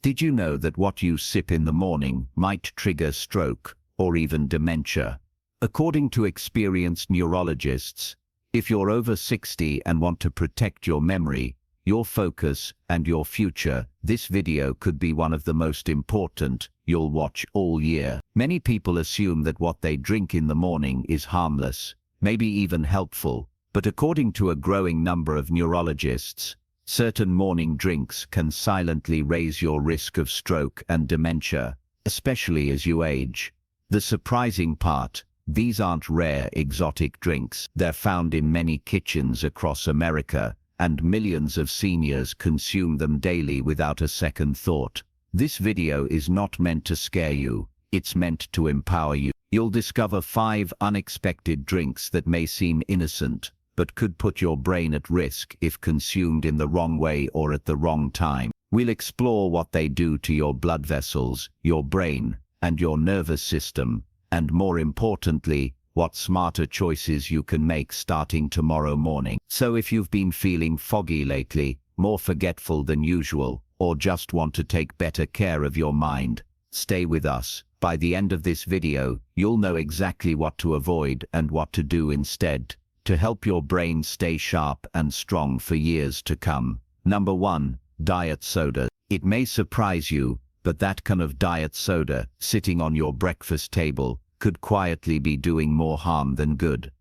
Did you know that what you sip in the morning might trigger stroke or even dementia? According to experienced neurologists, if you're over 60 and want to protect your memory, your focus, and your future, this video could be one of the most important you'll watch all year. Many people assume that what they drink in the morning is harmless, maybe even helpful, but according to a growing number of neurologists, certain morning drinks can silently raise your risk of stroke and dementia, especially as you age. The surprising part, these aren't rare exotic drinks. They're found in many kitchens across America, and millions of seniors consume them daily without a second thought. This video is not meant to scare you, it's meant to empower you. You'll discover 5 unexpected drinks that may seem innocent, but could put your brain at risk if consumed in the wrong way or at the wrong time. We'll explore what they do to your blood vessels, your brain, and your nervous system, and more importantly, what smarter choices you can make starting tomorrow morning. So if you've been feeling foggy lately, more forgetful than usual, or just want to take better care of your mind, stay with us. By the end of this video, you'll know exactly what to avoid and what to do instead, to help your brain stay sharp and strong for years to come. Number 1, diet soda. It may surprise you, but that can of diet soda sitting on your breakfast table could quietly be doing more harm than good.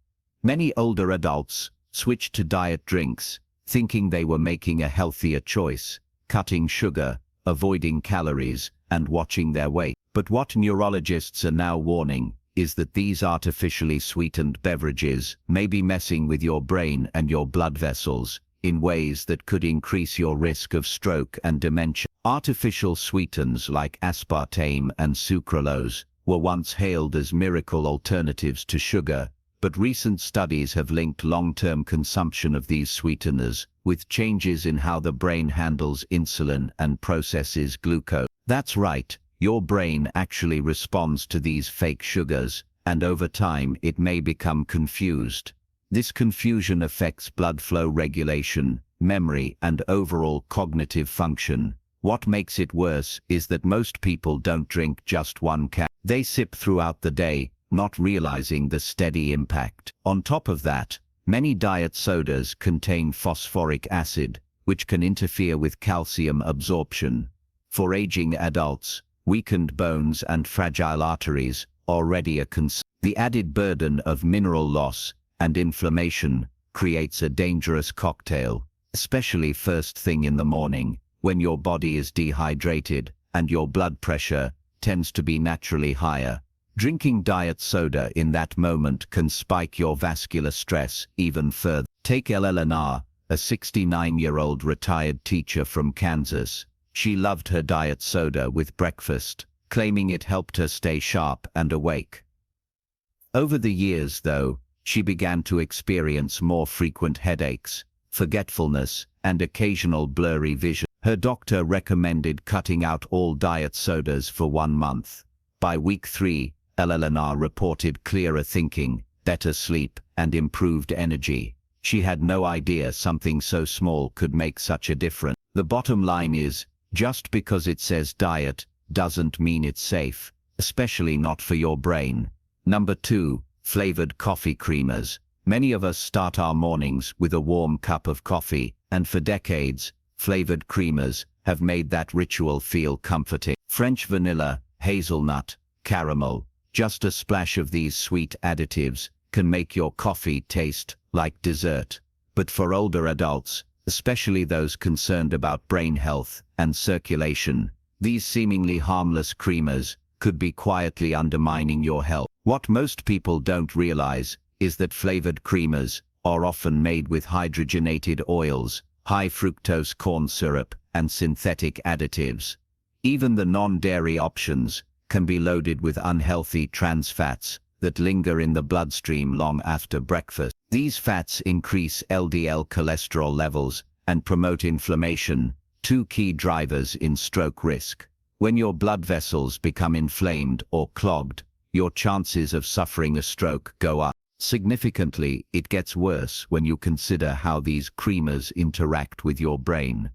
Many older adults switched to diet drinks, thinking they were making a healthier choice, cutting sugar, avoiding calories, and watching their weight. But what neurologists are now warning is that these artificially sweetened beverages may be messing with your brain and your blood vessels in ways that could increase your risk of stroke and dementia. Artificial sweeteners like aspartame and sucralose were once hailed as miracle alternatives to sugar, but recent studies have linked long-term consumption of these sweeteners with changes in how the brain handles insulin and processes glucose. That's right. Your brain actually responds to these fake sugars, and over time it may become confused. This confusion affects blood flow regulation, memory, and overall cognitive function. What makes it worse is that most people don't drink just one can. They sip throughout the day, not realizing the steady impact. On top of that, many diet sodas contain phosphoric acid, which can interfere with calcium absorption. For aging adults, weakened bones and fragile arteries already a concern. The added burden of mineral loss and inflammation creates a dangerous cocktail, especially first thing in the morning, when your body is dehydrated and your blood pressure tends to be naturally higher. Drinking diet soda in that moment can spike your vascular stress even further. Take Eleanor, a 69-year-old retired teacher from Kansas. She loved her diet soda with breakfast, claiming it helped her stay sharp and awake. Over the years, though, she began to experience more frequent headaches, forgetfulness, and occasional blurry vision. Her doctor recommended cutting out all diet sodas for 1 month. By week 3, Eleanor reported clearer thinking, better sleep, and improved energy. She had no idea something so small could make such a difference. The bottom line is, just because it says diet doesn't mean it's safe, especially not for your brain. Number 2, flavored coffee creamers. Many of us start our mornings with a warm cup of coffee, and for decades, flavored creamers have made that ritual feel comforting. French vanilla, hazelnut, caramel, just a splash of these sweet additives can make your coffee taste like dessert. But for older adults, especially those concerned about brain health and circulation, these seemingly harmless creamers could be quietly undermining your health. What most people don't realize is that flavored creamers are often made with hydrogenated oils, high fructose corn syrup, and synthetic additives. Even the non-dairy options can be loaded with unhealthy trans fats that linger in the bloodstream long after breakfast. These fats increase LDL cholesterol levels and promote inflammation, 2 key drivers in stroke risk. When your blood vessels become inflamed or clogged, your chances of suffering a stroke go up. Significantly, it gets worse when you consider how these creamers interact with your brain.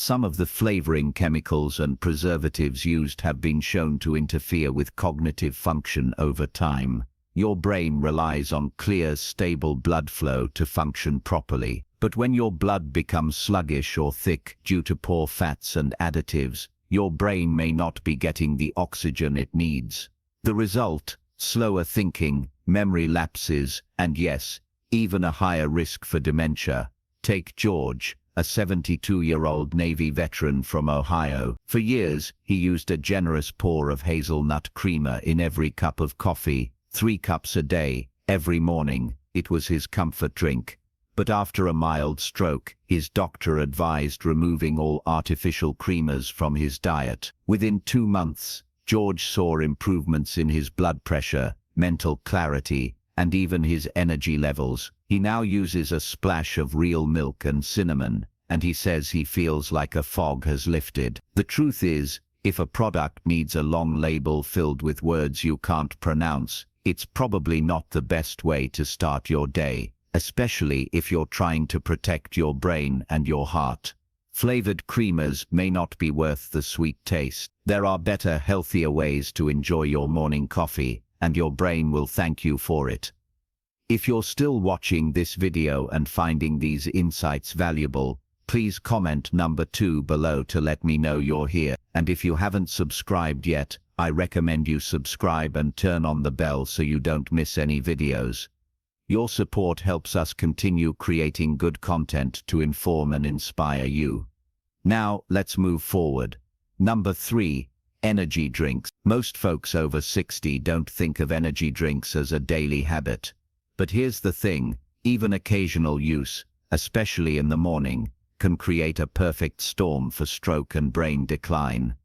Some of the flavoring chemicals and preservatives used have been shown to interfere with cognitive function over time. Your brain relies on clear, stable blood flow to function properly. But when your blood becomes sluggish or thick due to poor fats and additives, your brain may not be getting the oxygen it needs. The result: slower thinking, memory lapses, and yes, even a higher risk for dementia. Take George, a 72-year-old Navy veteran from Ohio. For years, he used a generous pour of hazelnut creamer in every cup of coffee, 3 cups a day, every morning. It was his comfort drink. But after a mild stroke, his doctor advised removing all artificial creamers from his diet. Within 2 months, George saw improvements in his blood pressure, mental clarity, and even his energy levels. He now uses a splash of real milk and cinnamon, and he says he feels like a fog has lifted. The truth is, if a product needs a long label filled with words you can't pronounce, it's probably not the best way to start your day, especially if you're trying to protect your brain and your heart. Flavored creamers may not be worth the sweet taste. There are better, healthier ways to enjoy your morning coffee, and your brain will thank you for it. If you're still watching this video and finding these insights valuable, please comment number 2 below to let me know you're here. And if you haven't subscribed yet, I recommend you subscribe and turn on the bell so you don't miss any videos. Your support helps us continue creating good content to inform and inspire you. Now, let's move forward. Number 3. Energy drinks. Most folks over 60 don't think of energy drinks as a daily habit. But here's the thing, even occasional use, especially in the morning, can create a perfect storm for stroke and brain decline.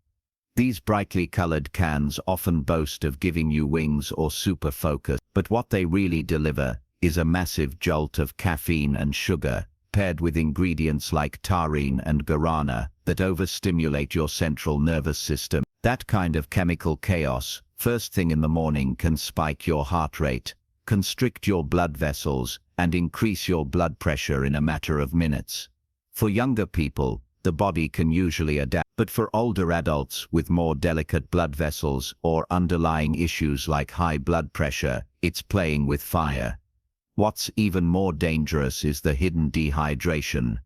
These brightly colored cans often boast of giving you wings or super focus, but what they really deliver is a massive jolt of caffeine and sugar, paired with ingredients like taurine and guarana that overstimulate your central nervous system. That kind of chemical chaos, first thing in the morning, can spike your heart rate, constrict your blood vessels, and increase your blood pressure in a matter of minutes. For younger people, the body can usually adapt, but for older adults with more delicate blood vessels or underlying issues like high blood pressure, it's playing with fire. What's even more dangerous is the hidden dehydration.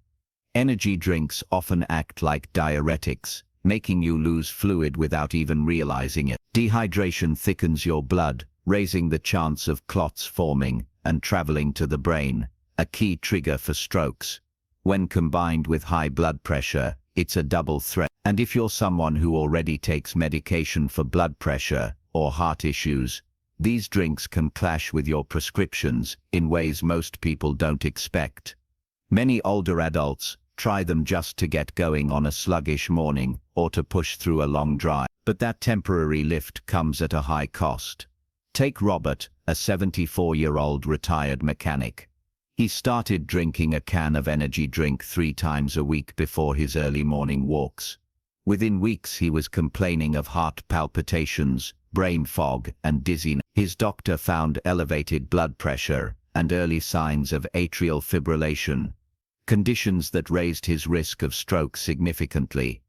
Energy drinks often act like diuretics, making you lose fluid without even realizing it. Dehydration thickens your blood, raising the chance of clots forming and traveling to the brain, a key trigger for strokes. When combined with high blood pressure, it's a double threat. And if you're someone who already takes medication for blood pressure or heart issues, these drinks can clash with your prescriptions in ways most people don't expect. Many older adults try them just to get going on a sluggish morning or to push through a long drive, but that temporary lift comes at a high cost. Take Robert, a 74-year-old retired mechanic. He started drinking a can of energy drink 3 times a week before his early morning walks. Within weeks he was complaining of heart palpitations, brain fog, and dizziness. His doctor found elevated blood pressure and early signs of atrial fibrillation, conditions that raised his risk of stroke significantly.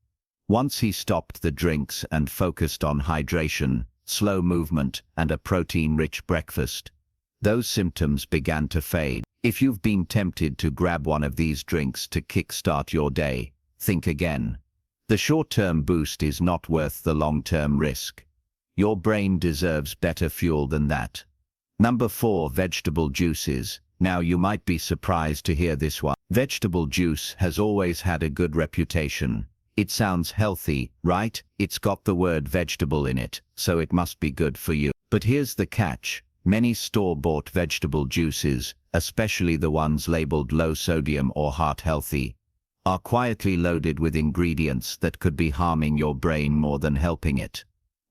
Once he stopped the drinks and focused on hydration, slow movement, and a protein-rich breakfast, those symptoms began to fade. If you've been tempted to grab one of these drinks to kickstart your day, think again. The short-term boost is not worth the long-term risk. Your brain deserves better fuel than that. Number 4. Vegetable juices. Now you might be surprised to hear this one. Vegetable juice has always had a good reputation. It sounds healthy, right? It's got the word vegetable in it, so it must be good for you. But here's the catch. Many store-bought vegetable juices, especially the ones labeled low sodium or heart healthy, are quietly loaded with ingredients that could be harming your brain more than helping it.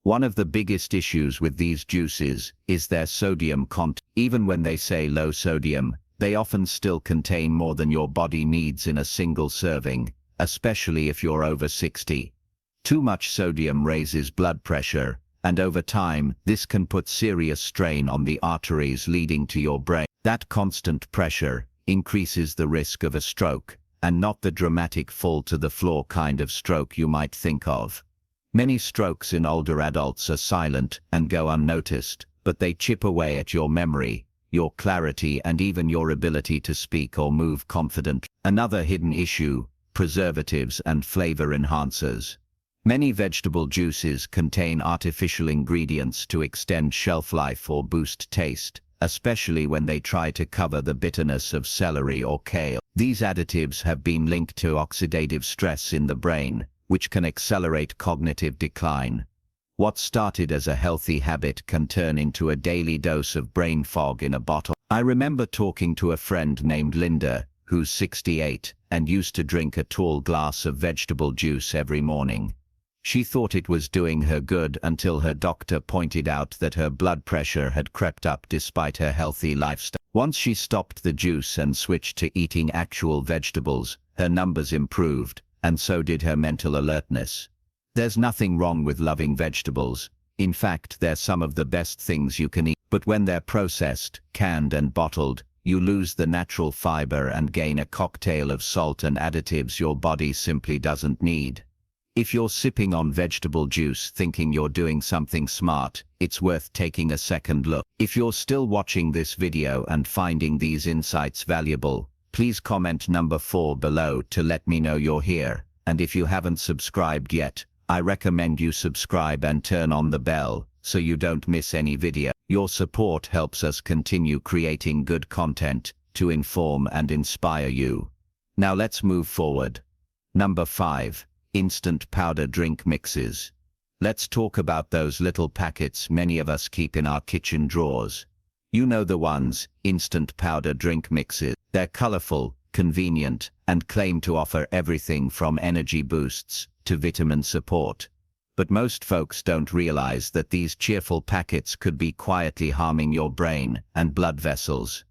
One of the biggest issues with these juices is their sodium content. Even when they say low sodium, they often still contain more than your body needs in a single serving, especially if you're over 60. Too much sodium raises blood pressure, and over time, this can put serious strain on the arteries leading to your brain. That constant pressure increases the risk of a stroke, and not the dramatic fall to the floor kind of stroke you might think of. Many strokes in older adults are silent and go unnoticed, but they chip away at your memory, your clarity, and even your ability to speak or move confidently. Another hidden issue: preservatives and flavor enhancers. Many vegetable juices contain artificial ingredients to extend shelf life or boost taste, especially when they try to cover the bitterness of celery or kale. These additives have been linked to oxidative stress in the brain, which can accelerate cognitive decline. What started as a healthy habit can turn into a daily dose of brain fog in a bottle. I remember talking to a friend named Linda, who's 68, and used to drink a tall glass of vegetable juice every morning. She thought it was doing her good until her doctor pointed out that her blood pressure had crept up despite her healthy lifestyle. Once she stopped the juice and switched to eating actual vegetables, her numbers improved, and so did her mental alertness. There's nothing wrong with loving vegetables. In fact, they're some of the best things you can eat. But when they're processed, canned and bottled, you lose the natural fiber and gain a cocktail of salt and additives your body simply doesn't need. If you're sipping on vegetable juice thinking you're doing something smart, it's worth taking a second look. If you're still watching this video and finding these insights valuable, please comment number 4 below to let me know you're here. And if you haven't subscribed yet, I recommend you subscribe and turn on the bell so you don't miss any video. Your support helps us continue creating good content to inform and inspire you. Now let's move forward. Number 5. Instant powder drink mixes. Let's talk about those little packets many of us keep in our kitchen drawers. You know the ones, instant powder drink mixes. They're colorful, convenient, and claim to offer everything from energy boosts to vitamin support. But most folks don't realize that these cheerful packets could be quietly harming your brain and blood vessels.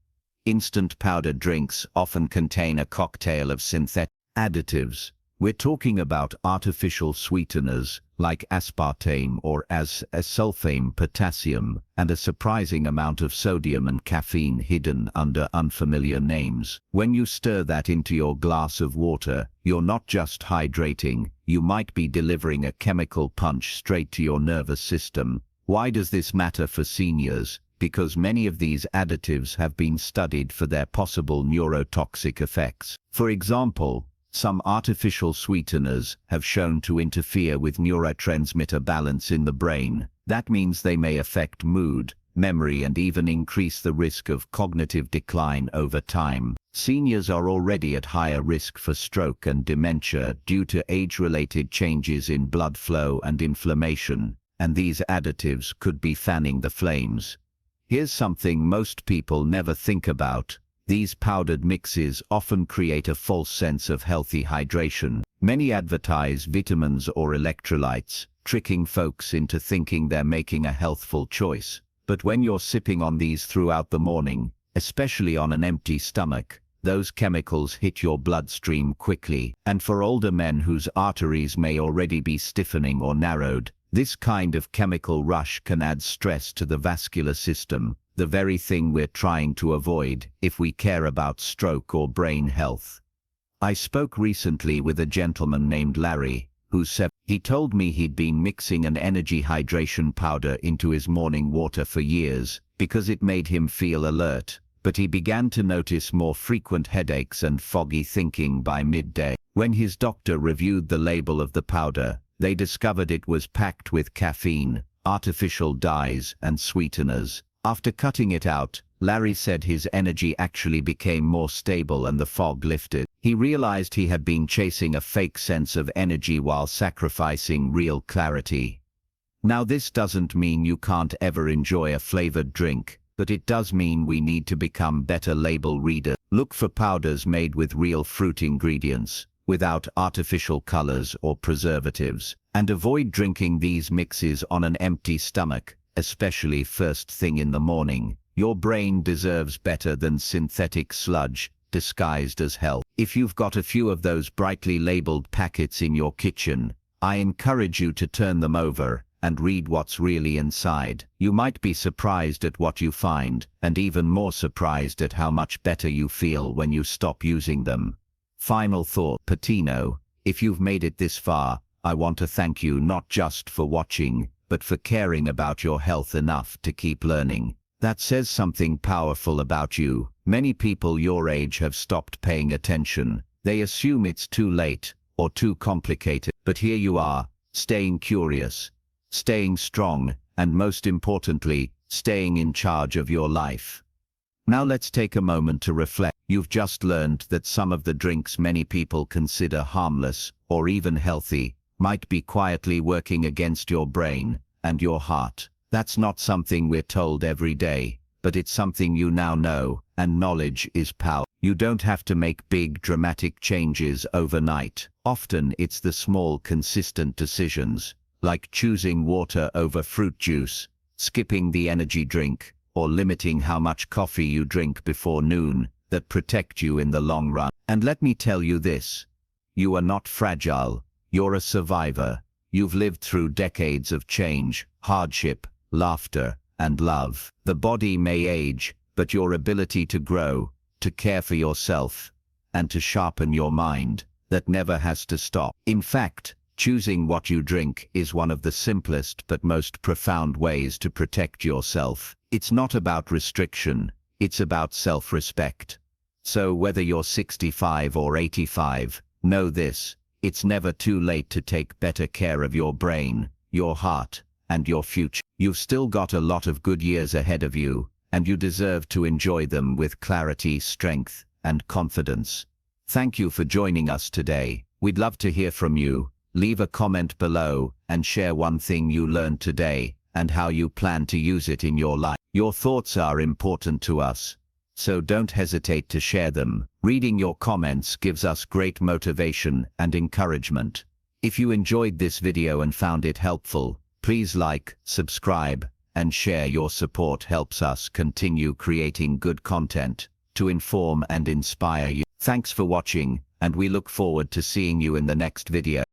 Instant powder drinks often contain a cocktail of synthetic additives. We're talking about artificial sweeteners like aspartame or sulfame potassium, and a surprising amount of sodium and caffeine hidden under unfamiliar names. When you stir that into your glass of water, you're not just hydrating, you might be delivering a chemical punch straight to your nervous system. Why does this matter for seniors? Because many of these additives have been studied for their possible neurotoxic effects. For example, some artificial sweeteners have shown to interfere with neurotransmitter balance in the brain. That means they may affect mood, memory, and even increase the risk of cognitive decline over time. Seniors are already at higher risk for stroke and dementia due to age-related changes in blood flow and inflammation, and these additives could be fanning the flames. Here's something most people never think about. These powdered mixes often create a false sense of healthy hydration. Many advertise vitamins or electrolytes, tricking folks into thinking they're making a healthful choice. But when you're sipping on these throughout the morning, especially on an empty stomach, those chemicals hit your bloodstream quickly. And for older men whose arteries may already be stiffening or narrowed, this kind of chemical rush can add stress to the vascular system, the very thing we're trying to avoid if we care about stroke or brain health. I spoke recently with a gentleman named Larry, who said he told me he'd been mixing an energy hydration powder into his morning water for years because it made him feel alert, but he began to notice more frequent headaches and foggy thinking by midday. When his doctor reviewed the label of the powder, they discovered it was packed with caffeine, artificial dyes, and sweeteners. After cutting it out, Larry said his energy actually became more stable and the fog lifted. He realized he had been chasing a fake sense of energy while sacrificing real clarity. Now, this doesn't mean you can't ever enjoy a flavored drink, but it does mean we need to become better label readers. Look for powders made with real fruit ingredients, without artificial colors or preservatives, and avoid drinking these mixes on an empty stomach, especially first thing in the morning. Your brain deserves better than synthetic sludge disguised as health. If you've got a few of those brightly labeled packets in your kitchen, I encourage you to turn them over and read what's really inside. You might be surprised at what you find, and even more surprised at how much better you feel when you stop using them. Final thought, Patino, if you've made it this far, I want to thank you not just for watching, but for caring about your health enough to keep learning. That says something powerful about you. Many people your age have stopped paying attention. They assume it's too late or too complicated. But here you are, staying curious, staying strong, and most importantly, staying in charge of your life. Now let's take a moment to reflect. You've just learned that some of the drinks many people consider harmless or even healthy might be quietly working against your brain and your heart. That's not something we're told every day, but it's something you now know, and knowledge is power. You don't have to make big, dramatic changes overnight. Often it's the small, consistent decisions, like choosing water over fruit juice, skipping the energy drink, or limiting how much coffee you drink before noon, that protect you in the long run. And let me tell you this, you are not fragile, you're a survivor. You've lived through decades of change, hardship, laughter, and love. The body may age, but your ability to grow, to care for yourself, and to sharpen your mind, that never has to stop. In fact, choosing what you drink is one of the simplest but most profound ways to protect yourself. It's not about restriction, it's about self-respect. So whether you're 65 or 85, know this, it's never too late to take better care of your brain, your heart, and your future. You've still got a lot of good years ahead of you, and you deserve to enjoy them with clarity, strength, and confidence. Thank you for joining us today. We'd love to hear from you. Leave a comment below and share one thing you learned today and how you plan to use it in your life. Your thoughts are important to us, so don't hesitate to share them. Reading your comments gives us great motivation and encouragement. If you enjoyed this video and found it helpful, please like, subscribe, and share. Your support helps us continue creating good content to inform and inspire you. Thanks for watching, and we look forward to seeing you in the next video.